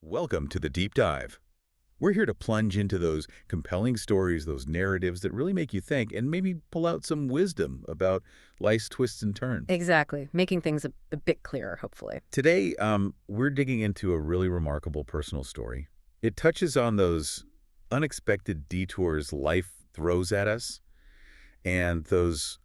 Welcome to the Deep Dive. We're here to plunge into those compelling stories, those narratives that really make you think and maybe pull out some wisdom about life's twists and turns. Exactly. Making things a bit clearer, hopefully. Today, we're digging into a really remarkable personal story. It touches on those unexpected detours life throws at us and those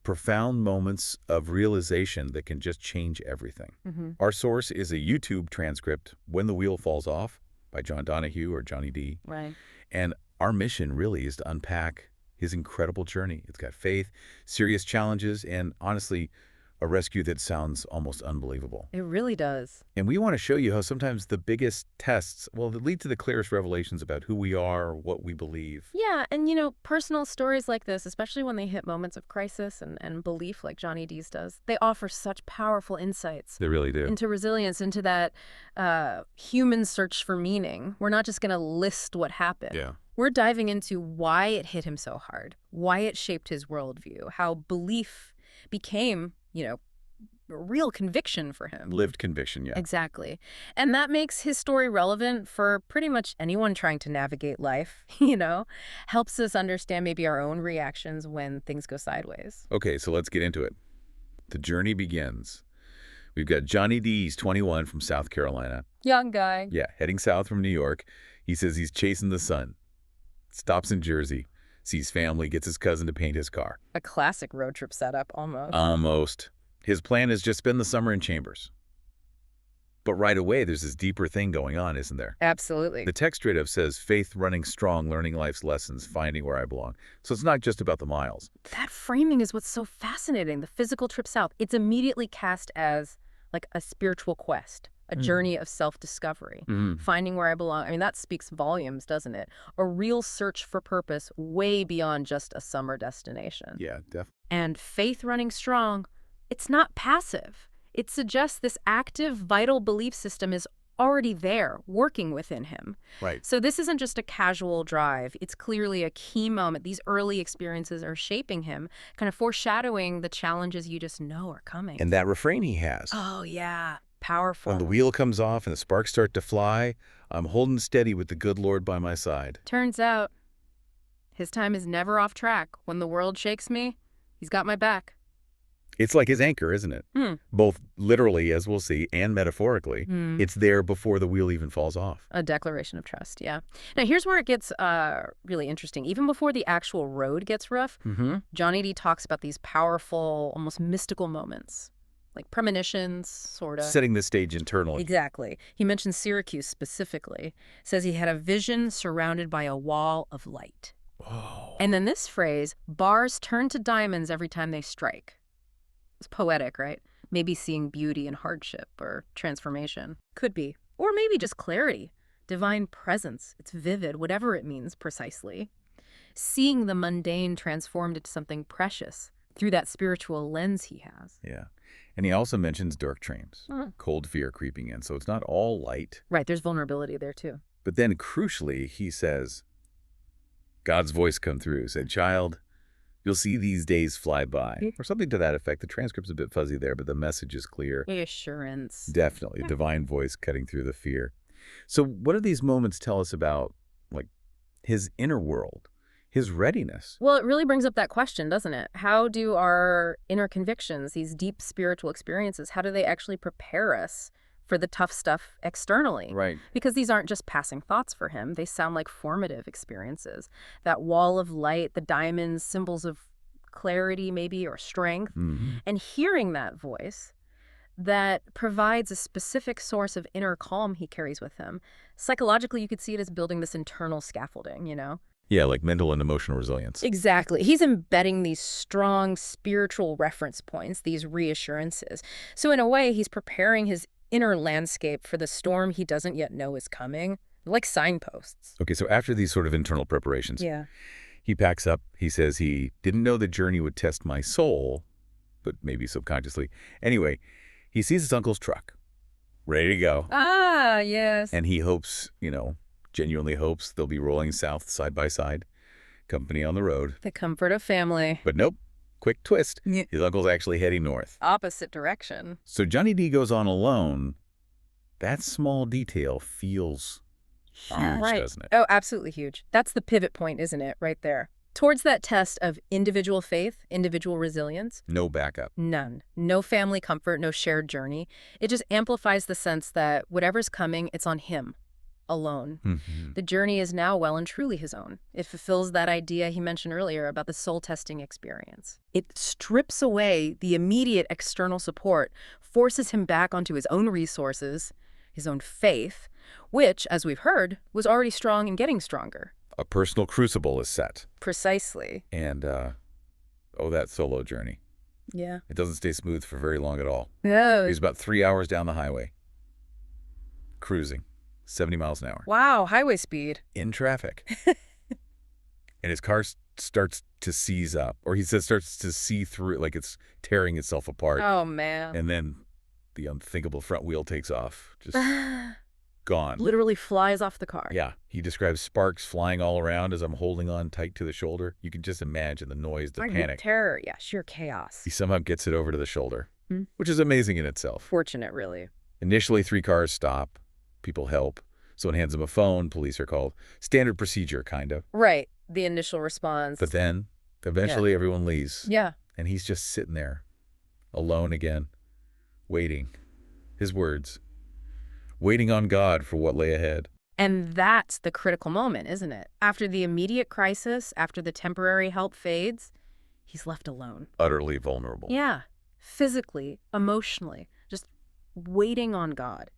profound moments of realization that can just change everything. Our source is a YouTube transcript, When the Wheel Falls Off, by John Donahue or Johnny D. Right. And our mission really is to unpack his incredible journey. It's got faith, serious challenges, and honestly, a rescue that sounds almost unbelievable. It really does. And we want to show you how sometimes the biggest tests, well, that lead to the clearest revelations about who we are or what we believe. Yeah, and personal stories like this, especially when they hit moments of crisis and belief like Johnny D's does, they offer such powerful insights They really do. into resilience, into that human search for meaning. We're not just going to list what happened. Yeah. We're diving into why it hit him so hard, why it shaped his worldview, how belief became, a real conviction for him. Lived conviction, yeah. Exactly. And that makes his story relevant for pretty much anyone trying to navigate life, helps us understand maybe our own reactions when things go sideways. Okay, so let's get into it. The journey begins. We've got Johnny D. He's 21 from South Carolina. Young guy. Yeah, heading south from New York. He says he's chasing the sun. Stops in Jersey. Sees family, gets his cousin to paint his car. A classic road trip setup, almost. Almost. His plan is just spend the summer in Chambers. But right away, there's this deeper thing going on, isn't there? Absolutely. The text straight up says, faith running strong, learning life's lessons, finding where I belong. So it's not just about the miles. That framing is what's so fascinating. The physical trip south, it's immediately cast as like a spiritual quest, a journey of self-discovery, finding where I belong. I mean, that speaks volumes, doesn't it? A real search for purpose way beyond just a summer destination. Yeah, definitely. And faith running strong, it's not passive. It suggests this active, vital belief system is already there, working within him. Right. So this isn't just a casual drive. It's clearly a key moment. These early experiences are shaping him, kind of foreshadowing the challenges you just know are coming. And that refrain he has. Oh, yeah. Powerful. When the wheel comes off and the sparks start to fly, I'm holding steady with the good Lord by my side. Turns out his time is never off track. When the world shakes me, he's got my back. It's like his anchor, isn't it? Both literally, as we'll see, and metaphorically. It's there before the wheel even falls off. A declaration of trust, yeah. Now, here's where it gets really interesting. Even before the actual road gets rough, Johnny D talks about these powerful, almost mystical moments, like premonitions, sort of. Setting the stage internally. Exactly. He mentions Syracuse specifically. Says he had a vision surrounded by a wall of light. Whoa. And then this phrase, bars turn to diamonds every time they strike. It's poetic, right? Maybe seeing beauty in hardship or transformation. Could be. Or maybe just clarity, divine presence. It's vivid, whatever it means precisely. Seeing the mundane transformed into something precious through that spiritual lens he has. Yeah. And he also mentions dark dreams, cold fear creeping in. So it's not all light. Right, there's vulnerability there too. But then crucially, he says, God's voice come through, said, child, you'll see these days fly by. Or something to that effect. The transcript's a bit fuzzy there, but the message is clear. Reassurance. Definitely. A divine voice cutting through the fear. So what do these moments tell us about, like, his inner world, his readiness? Well, it really brings up that question, doesn't it? How do our inner convictions, these deep spiritual experiences, how do they actually prepare us for the tough stuff externally? Right. Because these aren't just passing thoughts for him. They sound like formative experiences. That wall of light, the diamonds, symbols of clarity maybe, or strength. And hearing that voice that provides a specific source of inner calm he carries with him. Psychologically, you could see it as building this internal scaffolding, Yeah, like mental and emotional resilience. Exactly. He's embedding these strong spiritual reference points, these reassurances. So in a way, he's preparing his inner landscape for the storm he doesn't yet know is coming, like signposts. Okay, so after these sort of internal preparations, Yeah. he packs up. He says he didn't know the journey would test my soul, but maybe subconsciously. Anyway, he sees his uncle's truck, ready to go. Ah, yes. And he hopes, genuinely hopes they'll be rolling south side by side, company on the road. The comfort of family. But nope, quick twist. Yeah. His uncle's actually heading north. Opposite direction. So Johnny D goes on alone, That small detail feels huge, Right. doesn't it? Oh, absolutely huge. That's the pivot point, isn't it? Right there. Towards that test of individual faith, individual resilience. No backup. None. No family comfort, no shared journey. It just amplifies the sense that whatever's coming, it's on him alone. Mhm. The journey is now well and truly his own. It fulfills that idea he mentioned earlier about the soul-testing experience. It strips away the immediate external support, forces him back onto his own resources, his own faith, which, as we've heard, was already strong and getting stronger. A personal crucible is set. Precisely. And, that solo journey. Yeah. It doesn't stay smooth for very long at all. Oh, He's about 3 hours down the highway, cruising, 70 miles an hour, wow, highway speed. in traffic. And his car starts to seize up, or he says starts to see through it like it's tearing itself apart. Oh, man. And then the unthinkable front wheel takes off, just gone. Literally flies off the car. Yeah, he describes sparks flying all around as I'm holding on tight to the shoulder. You can just imagine the noise, the Like panic. terror. Yeah, sheer chaos. He somehow gets it over to the shoulder, Hmm. which is amazing in itself. Fortunate, really. Initially, 3 cars stop. People help. Someone hands him a phone. Police are called. Standard procedure, kind of. Right. The initial response. But then, eventually, everyone leaves. Yeah. And he's just sitting there, alone again, waiting. His words. Waiting on God for what lay ahead. And that's the critical moment, isn't it? After the immediate crisis, after the temporary help fades, he's left alone. Utterly vulnerable. Yeah. Physically, emotionally, just waiting on God.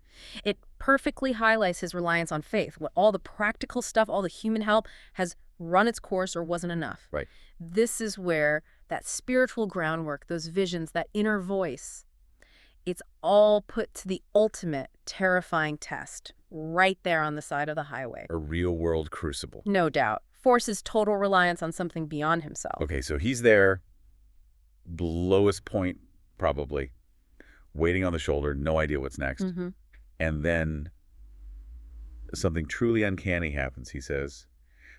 It perfectly highlights his reliance on faith. What all the practical stuff, all the human help has run its course or wasn't enough. Right. This is where that spiritual groundwork, those visions, that inner voice, it's all put to the ultimate terrifying test right there on the side of the highway. A real-world crucible. No doubt. Forces total reliance on something beyond himself. Okay, so he's there, the lowest point, probably, waiting on the shoulder, no idea what's next. Mm-hmm. And then something truly uncanny happens, he says.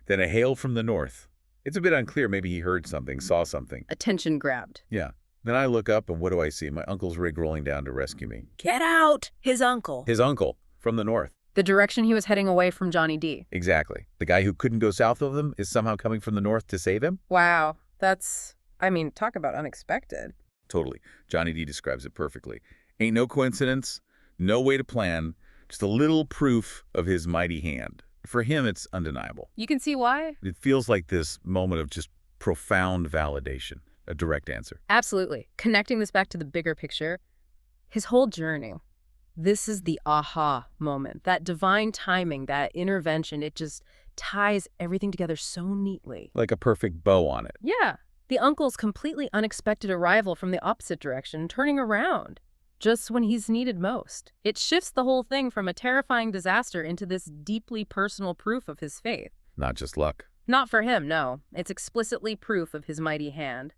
Then a hail from the north. It's a bit unclear. Maybe he heard something, saw something. Attention grabbed. Yeah. Then I look up, and what do I see? My uncle's rig rolling down to rescue me. Get out! His uncle. His uncle from the north. The direction he was heading away from Johnny D. Exactly. The guy who couldn't go south of them is somehow coming from the north to save him? Wow. That's, talk about unexpected. Totally. Johnny D describes it perfectly. Ain't no coincidence, no way to plan, just a little proof of his mighty hand. For him, it's undeniable. You can see why? It feels like this moment of just profound validation, a direct answer. Absolutely. Connecting this back to the bigger picture, his whole journey, this is the aha moment, that divine timing, that intervention. It just ties everything together so neatly. Like a perfect bow on it. Yeah. The uncle's completely unexpected arrival from the opposite direction, turning around just when he's needed most. It shifts the whole thing from a terrifying disaster into this deeply personal proof of his faith. Not just luck. Not for him, no. It's explicitly proof of his mighty hand.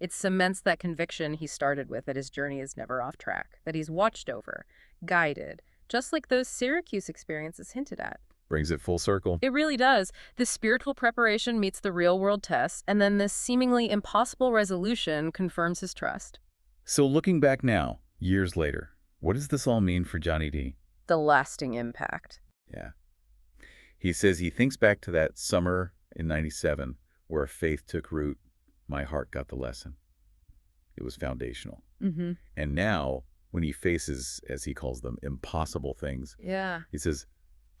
It cements that conviction he started with, that his journey is never off track, that he's watched over, guided, just like those Syracuse experiences hinted at. Brings it full circle. It really does. This spiritual preparation meets the real-world test, and then this seemingly impossible resolution confirms his trust. So looking back now, years later, what does this all mean for Johnny D? The lasting impact. Yeah. He says he thinks back to that summer in '97 where faith took root. My heart got the lesson. It was foundational. Mm-hmm. And now, when he faces, as he calls them, impossible things, Yeah. he says,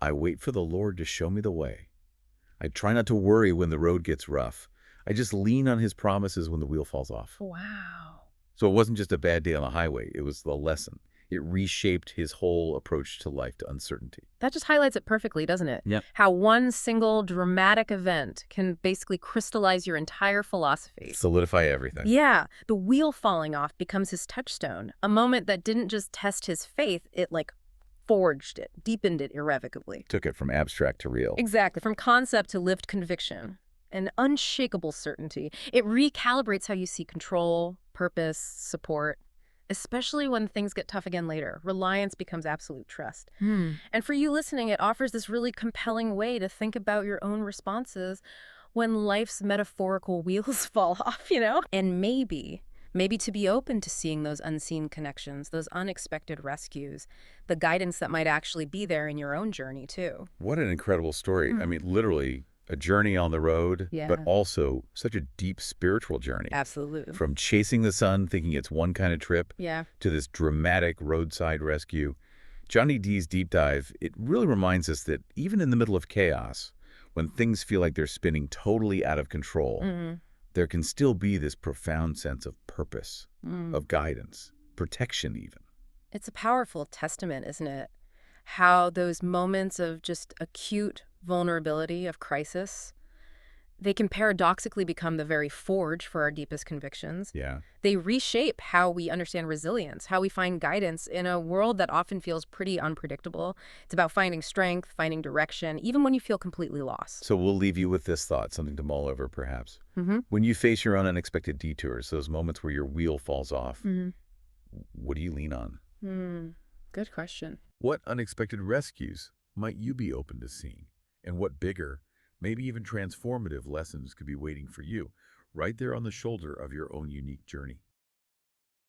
I wait for the Lord to show me the way. I try not to worry when the road gets rough. I just lean on his promises when the wheel falls off. Wow. So it wasn't just a bad day on the highway. It was the lesson. It reshaped his whole approach to life, to uncertainty. That just highlights it perfectly, doesn't it? Yep. How one single dramatic event can basically crystallize your entire philosophy. Solidify everything. Yeah, the wheel falling off becomes his touchstone, a moment that didn't just test his faith, it forged it, deepened it irrevocably. Took it from abstract to real. Exactly, from concept to lived conviction, an unshakable certainty. It recalibrates how you see control, purpose, support, especially when things get tough again later. Reliance becomes absolute trust. And for you listening, it offers this really compelling way to think about your own responses when life's metaphorical wheels fall off, And maybe Maybe to be open to seeing those unseen connections, those unexpected rescues, the guidance that might actually be there in your own journey, too. What an incredible story. I mean, literally a journey on the road, but Yeah, also such a deep spiritual journey. absolutely. From chasing the sun, thinking it's one kind of trip, Yeah. to this dramatic roadside rescue. Johnny D's deep dive, it really reminds us that even in the middle of chaos, when things feel like they're spinning totally out of control, Mm. there can still be this profound sense of purpose, Mm. of guidance, protection even. It's a powerful testament, isn't it? How those moments of just acute vulnerability, of crisis, they can paradoxically become the very forge for our deepest convictions. Yeah. They reshape how we understand resilience, how we find guidance in a world that often feels pretty unpredictable. It's about finding strength, finding direction, even when you feel completely lost. So we'll leave you with this thought, something to mull over perhaps. Mm-hmm. When you face your own unexpected detours, those moments where your wheel falls off, Mm-hmm. what do you lean on? Good question. What unexpected rescues might you be open to seeing? And what bigger, maybe even transformative lessons could be waiting for you right there on the shoulder of your own unique journey?